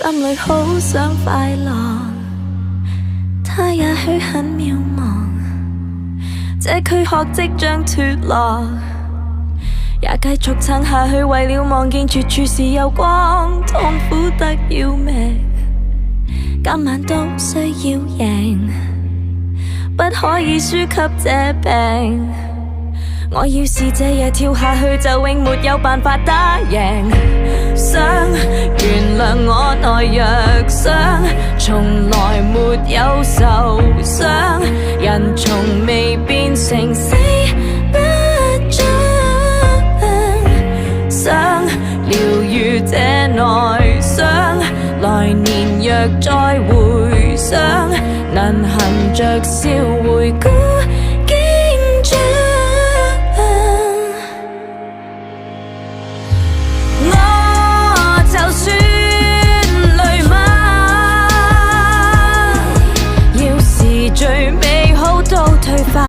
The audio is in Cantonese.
心裏好想快樂，他也許很渺茫，這軀殼即將脫落，也繼續撐下去，為了望見絕處是有光，痛苦得要命，今晚都需要贏，不可以輸給這病。我要是這夜跳下去，就永沒有辦法打贏。想原諒我懦弱，想從來沒有受傷，人從未變成死不盡。想療癒這內傷，來年若再回想，能含着笑回顧經章。就算淚嗎？要是最尾